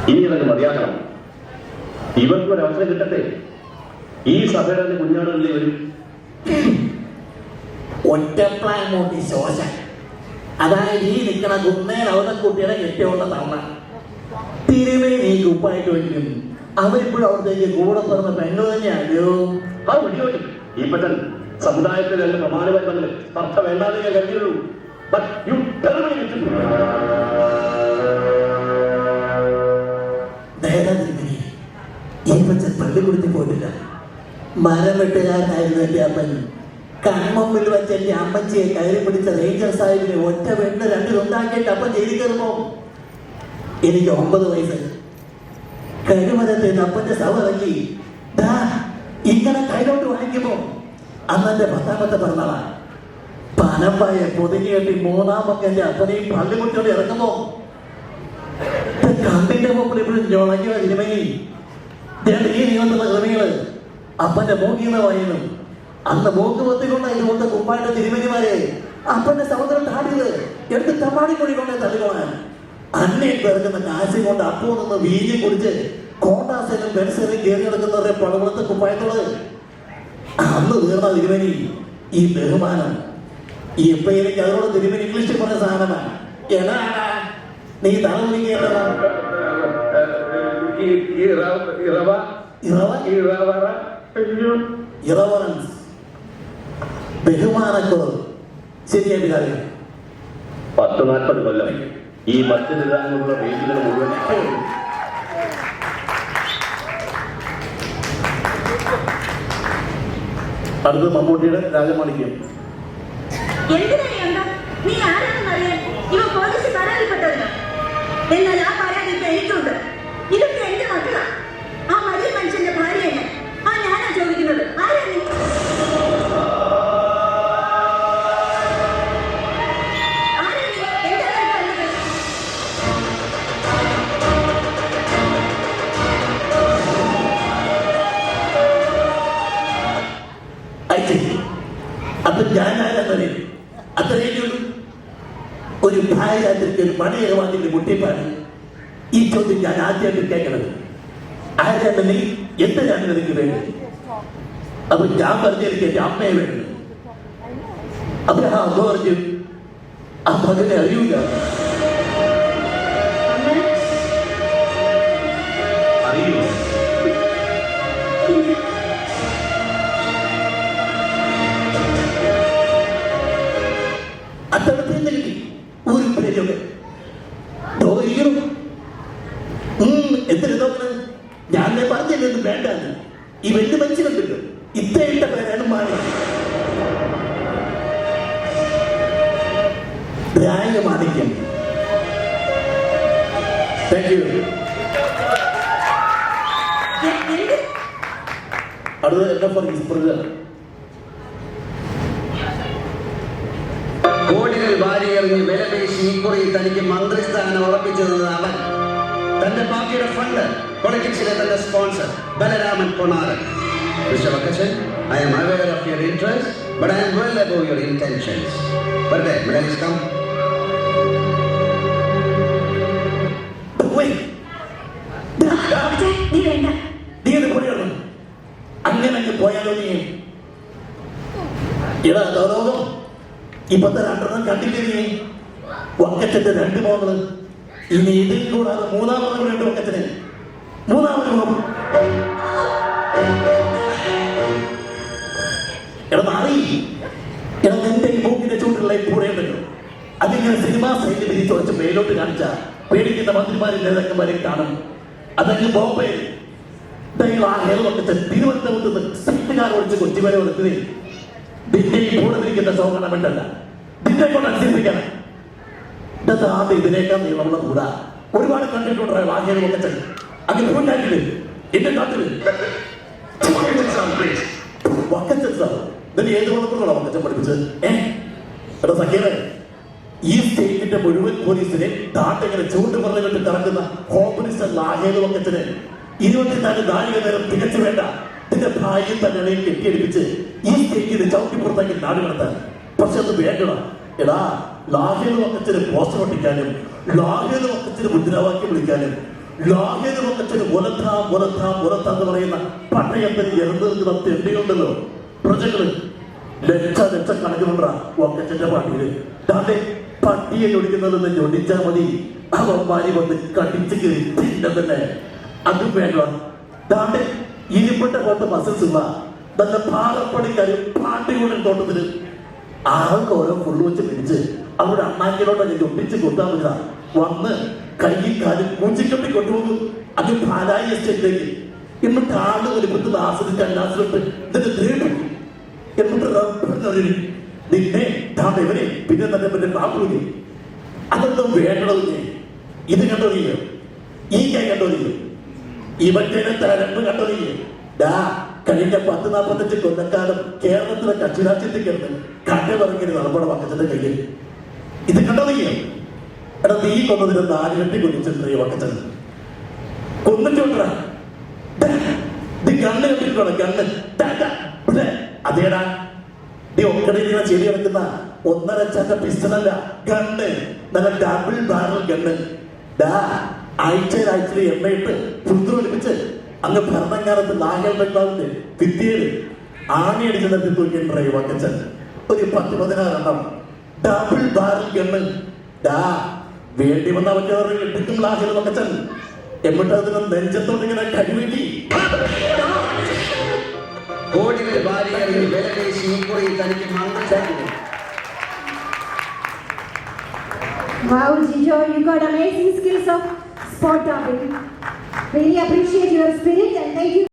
ഇനി ഇതൊക്കെ മതിയാക്കണം. ഇവർക്കും ഒരു അവസരം കിട്ടട്ടെ. ഈ സഭയുടെ കുഞ്ഞാടല്ലേ വരും. ഒറ്റപ്ലാൻ മോട്ടി ശോശൻ, അതായത് ഈ നിൽക്കണ കുന്നേൽ അവതക്കുട്ടിയുടെ കെട്ടിയുള്ള തവണ തിരുമേനി കുപ്പായിട്ട് വയ്ക്കും. അവരിപ്പോഴും അവിടത്തേക്ക് കൂടെ പറഞ്ഞ പെണ്ണു തന്നെയാണല്ലോ. ആ വിടിയോടി ഈപ്പറ്റൻ സമുദായത്തിൽ രണ്ട് പ്രമാണമായി തമ്മിൽ സ്പർദ്ധ വേണ്ടാതെ ഞാൻ കരുതിയുള്ളൂ. പള്ളി കൊടുത്തി പോയിട്ടില്ല. മരം വെട്ടുകാരനായിരുന്നു എന്റെ അപ്പൻ. കൺമുമ്പിൽ വെച്ച് എന്റെ അമ്മച്ചിയെ കയറി പിടിച്ച റേഞ്ചർ സാഹിബിനെ ഒറ്റ വെണ്ണ് രണ്ടിലുണ്ടാക്കിയിട്ട് അപ്പൻ ജയിലിൽ കയറുമ്പോ എനിക്ക് 9 വയസ്സ്. കരുമരത്തിൽ അപ്പന്റെ ശവ ഇറങ്ങി ഇങ്ങനെ കൈലോട്ട് വാങ്ങിക്കുമ്പോ അന്നെന്റെ 10ാമത്തെ പിറന്നാളാ. പനമ്പായ പൊതുങ്ങി കെട്ടി 3ാമത്തെ എന്റെ അപ്പനെയും പള്ളി കുട്ടിയോട് ഇറങ്ങുമ്പോ കമ്പിന്റെ മുമ്പിൽ ഇപ്പോഴും ഞൊളങ്ങിയ തിരുമേനി ഈ നീങ്ങുന്ന ക്രമികള് അപ്പന്റെ മൂക്കിന്ന് വായുന്നു. അന്ന് മൂക്ക് പൊത്തിക്കൊണ്ട ഇതുകൊണ്ട് കുമ്പായിട്ട് തിരുമേനിമാരെ അപ്പന്റെ സമുദ്രം താടിയത് എടുത്ത് തമ്മാടിക്കൊടി കൊണ്ടേ തള്ളിക്കൊള്ളാൻ അന്നേ പിറക്കുന്ന കാശ് കൊണ്ട് അപ്പോ നിന്ന് വീഞ്ഞി കുടിച്ച് കോണ്ടാസേനും ബെൻസേനും കയറി നടക്കുന്നവരുടെ പടവളത്തെ കുപ്പായത്തോട് അന്ന് തീർന്ന തിരുമേനി ഈ ബഹുമാനം. ഈ ഇപ്പൊ എനിക്ക് അതിനോട് തിരുമേനി ഇംഗ്ലീഷിൽ പറഞ്ഞ സാധനമാണ്. എടാ നീ തലമുറിക്കേണ്ടതാ ബഹുമാനക്കുറവ്. ശരിയായിട്ട് കാര്യം 10-40 കൊല്ലം ഈ മത്സ്യനിധാനുള്ള വേദികൾ മുഴുവൻ അടുത്ത് മമ്മൂട്ടിയുടെ രാജമാണിക്യം. നീ ആരാണെന്നറിയാൻ ഇവ പോലീസ് പരാതിപ്പെട്ടതിന്. എന്നാൽ ആ പരാതി ഇപ്പൊ എനിക്കുണ്ട്. ഇതൊക്കെ എന്റെ മക്കളാ. ആ വലിയ മനുഷ്യന്റെ ഭാര്യയാണ്. ആ ഞാനാ ചോദിക്കുന്നത്. ആരാ നീ? അപ്പൊ ഞാനാരെന്നറിയും അത്രയും ഒരു ഭാര്യക്ക് ഒരു മണിയറവാദിന്റെ മുട്ടിപ്പാണ് ഈ ചോദ്യം ഞാൻ ആദ്യമായിട്ട് കേൾക്കണത്. ആരാണ് നീ? എന്തിനാണ് നിനക്ക് വേണ്ടത്? അപ്പൊ ഞാൻ പറഞ്ഞെനിക്ക് എന്റെ അമ്മയെ വേണ്ടത്. അബ്രഹാം പറഞ്ഞു ആ മകനെ അറിയൂല. അറിയോ? അത്തരത്തിൽ ഒരു പേരൊക്കെ എന്തിനു നോക്കണത്? ഞാൻ പറഞ്ഞില്ലെന്ന് വേണ്ടാന്ന്. ഈ വലിയ മനുഷ്യനുണ്ടല്ലോ ഇത്രയിട്ട പേരാണ് മാറി മാണിക്യം. Thank you. അടുത്ത എന്നെ പറയും കോടികൾ വാരിയെറിഞ്ഞ് വിലപേശി ഇക്കുറി തനിക്ക് മന്ത്രിസ്ഥാനം ഉറപ്പിച്ചത് അവൻ. തന്റെ പാർട്ടിയുടെ ഫണ്ട്, പൊളിറ്റിക്സിലെ തന്റെ sponsor Balaraman Ponaran. Mister Vakkachan, I am aware of your interest, but I am well above your intentions. വരട്ടെ, മെഡലിസ് കം. അങ്ങനെ പോയാലോ നീ? ഇടാ ലോകം ഇപ്പത്തെ 2 കണ്ടില്ലേ നീ? വക്കച്ചന്റെ 2 മോകള്. ഇനി ഇതിൽ കൂടാതെ 3ാമത് 2 വക്കച്ചന് 3ാമത് മോൾ. എടാ മാറി. എടാ നിന്റെ ഈ മൂക്കിന്റെ ചൂട്ടുള്ള കൂടെയുണ്ടല്ലോ, അതിങ്ങനെ സിനിമാ സൈഡിൽ വിരിച്ചു വെച്ച് മേലോട്ട് കാണിച്ച പേടിക്കുന്ന മന്ത്രിമാരും നേതാക്കന്മാരെയും കാണും. അതങ്ങ് ബോംബെ ആ ഹേളവക്കച്ചൻ തിരുവനന്തപുരത്ത് നിന്ന് സീറ്റുകാർ ഒഴിച്ച് കൊച്ചി വരെ കൊടുക്കുന്നേ നിന്റെ ഈ കൂടെ നിൽക്കുന്ന സോകണം വേണ്ടല്ല, നിന്നെ കൊണ്ട് അനുസരിപ്പിക്കണം. ഇന്നത്തെ ആദ്യം ഇതിനേക്കാൾ നീളമുള്ള കൂടാ ഒരുപാട് കണ്ടിട്ടുണ്ടോ വാങ്ങിയത് വക്കച്ചൻ. അങ്ങനെ ഉണ്ടാക്കില്ല എന്റെ നാട്ടില് വക്കച്ചൻ സാർ. ഇതിന് ഏത് കുഴപ്പങ്ങളോ വക്കച്ചൻ പഠിപ്പിച്ചത്? എടാ സഖ്യനെ, ഈ സ്റ്റേറ്റിന്റെ മുഴുവൻ പോലീസിനെ ദാട്ടിങ്ങനെ ചൂണ്ട് പറഞ്ഞിട്ട് കറക്കുന്ന ഹോം മിനിസ്റ്റർ ലാഹേല് വക്കച്ചന് 24 നാഴിക നേരം തികച്ചു വേണ്ട നിന്റെ ഭാര്യ തന്നെ കെട്ടിയടിപ്പിച്ച് ഈ സ്റ്റേറ്റിന് ചവിട്ടിപ്പുറത്തേക്ക് നാട് കടത്താൻ. പക്ഷെ അത് വേണ്ടടാ. എടാ ലാഹേല് വക്കച്ചന് പോസ്റ്റർ ഒട്ടിക്കാനും ലാഹേല് വക്കച്ചന് മുദ്രാവാക്യം വിളിക്കാനും ലാഹിന് വന്നിട്ടൊരു എന്ന് പറയുന്ന പട്ടയത്തിന് എഴുന്നേൽക്കുന്ന തെണ്ടിയുണ്ടല്ലോ പ്രജകള് ലക്ഷക്കണക്കിനുണ്ടാ ഒക്കച്ചന്റെ പാട്ടിയില് താണ്ടെ പട്ടിയെ ഞൊടിക്കുന്നതെന്ന് ഞൊടിച്ചാ മതി അവന്മാരി വന്ന് കടിച്ചു കയറി തിന്നതന്നെ അതും വേണ്ട താണ്ടെ ഇരുപ്പെട്ട പോലത്തെ മസിൽസ് ഉള്ള നല്ല പാറപ്പണിക്കാരും പാണ്ടികളുടെ തോട്ടത്തില് ആൾക്ക് ഓരോ ഫുള്ള് വെച്ച് പിടിച്ച് അവിടെ അണ്ണാക്കിലോട്ടൊക്കെ ഒപ്പിച്ച് കൊണ്ടാൻ പറ്റുക വന്ന് കയ്യും കാലും കൂച്ചിക്കൊട്ടി കൊണ്ടുപോകും അത് പാലായി എസ്റ്റേറ്റിലേക്ക് എന്നിട്ട് ആള് വലിപ്പത്തിൽ ആസ്വദിക്കാൻ ആസ്വദിട്ട് എന്നിട്ട് ദ്രേപിക്കും എന്നിട്ട് നിന്നെ ഇവരെ പിന്നെ തന്നെ മറ്റേ കാപ്പൂലി അതൊന്നും വേണ്ടതില്ലേ ഇത് കണ്ടോറിയോ ഈ കൈ കണ്ടോറിയോ ഇവറ്റേ തരമ്പ് കണ്ടോറിയോ കഴിഞ്ഞ 40-45 കൊല്ലക്കാലം കേരളത്തിലെ കക്ഷിരാജ്യത്തിൽ കിടന്ന് കണ്ട പറഞ്ഞൊരു നമ്മുടെ വക്കച്ചന്റെ കയ്യിൽ ഇത് കണ്ടോറിയോ എടാ നീ കൊന്നതിന് 4 കെട്ടി കൊണ്ടിട്ടുണ്ട് ഈ വക്കച്ചൻ കൊന്നിട്ടുണ്ടാ ഗണ്ണ് കെട്ടിട്ടുണ്ടോ ഗണ്ണ് അതേടാ നീ ഒക്കടയിൽ ചെടി കിടക്കുന്ന 1.5 ചക്ക പിസ്റ്റലല്ല ഗണ്ണ് നല്ല ഡബിൾ ബാരൽ ഗണ്ണ് ആഴ്ചയിൽ എണ്ണയിട്ട് പുറത്തു ഒളിപ്പിച്ച് അങ്ങ് ഭരണകാലത്ത് നാഗൽ ബംഗ്ലാവിന്റെ വിദ്യയില് ആണിയടിച്ച് നിർത്തി തൂക്കിയിട്ടുണ്ട ഈ വക്കച്ചൻ ഒരു 10-16 ഡബിൾ ബാരൽ ഗണ്ണ് വേണ്ടി വന്ന അവർക്ക് എടുക്കും ലാഹിൽ വക്കച്ചൻ എന്നിട്ട് അതിന് നെഞ്ചത്തോട്ട് ഇങ്ങനെ കഴിവേറ്റി കോടികൾ വാരിയെറിഞ്ഞ് വിലപേശി ഇക്കുറി തനിക്ക് മന്ത്രിസ്ഥാനം. Wow, Jijo, you got amazing skills of spot topping. Really appreciate your spirit and thank you.